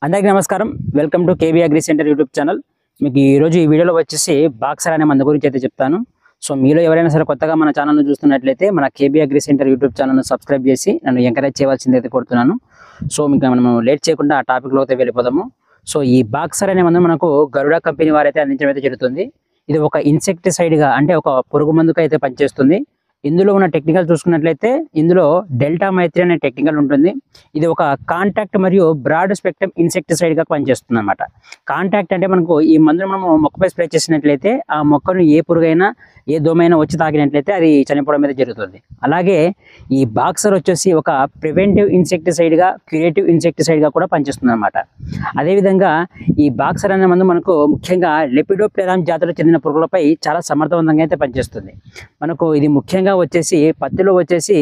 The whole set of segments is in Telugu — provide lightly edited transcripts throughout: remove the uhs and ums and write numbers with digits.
అందరికీ నమస్కారం. Welcome to KB agri centre YouTube channel. మీకు ఈరోజు ఈ వీడియోలో వచ్చేసి బాక్సర్ అనే మందు గురించి అయితే చెప్తాను. సో మీలో ఎవరైనా సరే కొత్తగా మన ఛానల్ను చూస్తున్నట్లయితే మన కేబీ అగ్రి సెంటర్ యూట్యూబ్ ఛానల్ను సబ్స్క్రైబ్ చేసి నన్ను ఎంకరేజ్ చేయవలసింది అయితే కోరుతున్నాను. సో మీకు మనము లేట్ చేయకుండా ఆ టాపిక్లో అయితే వెళ్ళిపోదాము. సో ఈ బాక్సర్ అనే మందు మనకు గరుడ కంపెనీ వారైతే అందించడం అయితే జరుగుతుంది. ఇది ఒక ఇన్సెక్టిసైడ్గా అంటే ఒక పురుగు మందుగా అయితే పనిచేస్తుంది. ఇందులో ఉన్న టెక్నికల్ చూసుకున్నట్లయితే ఇందులో డెల్టా మైత్రి అనే టెక్నికల్ ఉంటుంది. ఇది ఒక కాంటాక్ట్ మరియు బ్రాడ్ స్పెక్ట్రమ్ ఇన్సెక్టిసైడ్ గా పనిచేస్తుంది అనమాట. కాంటాక్ట్ అంటే మనకు ఈ మందును మనము మొక్కపై స్ప్రే చేసినట్లయితే ఆ మొక్కను ఏ పురుగైనా ఏ దోమైనా వచ్చి తాకినట్లయితే అది చనిపోవడం మీద జరుగుతుంది. అలాగే ఈ బాక్సర్ వచ్చేసి ఒక ప్రివెంటివ్ ఇన్సెక్టిసైడ్ గా క్యూరేటివ్ ఇన్సెక్టిసైడ్ గా కూడా పనిచేస్తుంది అనమాట. అదేవిధంగా ఈ బాక్సర్ అనే మందు మనకు ముఖ్యంగా లెపిడోప్టెరాన్ జాతులకు చెందిన పురుగులపై చాలా సమర్థవంతంగా అయితే పనిచేస్తుంది. మనకు ఇది ముఖ్యంగా వచ్చేసి పత్తిలో వచ్చేసి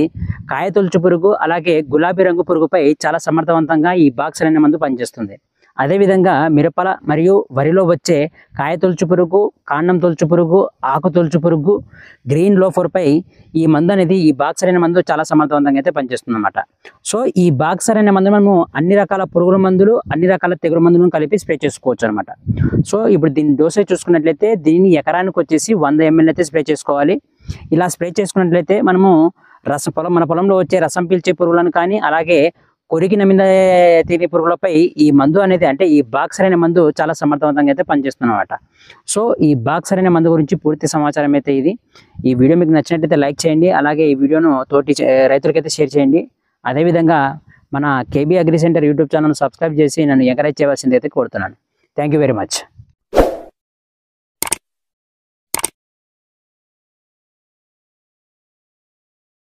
కాయతొలుచు పురుగు అలాగే గులాబీ రంగు పురుగుపై చాలా సమర్థవంతంగా ఈ బాక్సర్ అనే మందు పనిచేస్తుంది. అదేవిధంగా మిరపల మరియు వరిలో వచ్చే కాయతొలుచు పురుగు, కాండం తొలుచు పురుగు, ఆకు తొలుచు పురుగు, గ్రీన్ లోఫర్పై ఈ మందు అనేది ఈ బాక్సర్ అనే మందు చాలా సమర్థవంతంగా అయితే పనిచేస్తుంది అనమాట. సో ఈ బాక్సర్ అనే మందు మనము అన్ని రకాల పురుగుల మందులు అన్ని రకాల తెగులు మందులను కలిపి స్ప్రే చేసుకోవచ్చు అనమాట. సో ఇప్పుడు దీని డోసేజ్ చూసుకున్నట్లయితే దీన్ని ఎకరానికి వచ్చేసి 100 ml అయితే స్ప్రే చేసుకోవాలి. ఇలా స్ప్రే చేసుకున్నట్లయితే మనము మన పొలంలో వచ్చే రసం పీల్చే పురుగులను కానీ అలాగే కొరికిన మీద తినే పురుగులపై ఈ మందు అనేది అంటే ఈ బాక్సర్ అనే మందు చాలా సమర్థవంతంగా అయితే పనిచేస్తుంది అనమాట. సో ఈ బాక్సర్ అనే మందు గురించి పూర్తి సమాచారం అయితే ఇది. ఈ వీడియో మీకు నచ్చినట్లయితే లైక్ చేయండి. అలాగే ఈ వీడియోను తోటి రైతులకైతే షేర్ చేయండి. అదేవిధంగా మన KB agri centre YouTube channel subscribe చేసి నన్ను ఎంకరేజ్ చేయవలసింది అయితే కోరుతున్నాను. Thank you very much.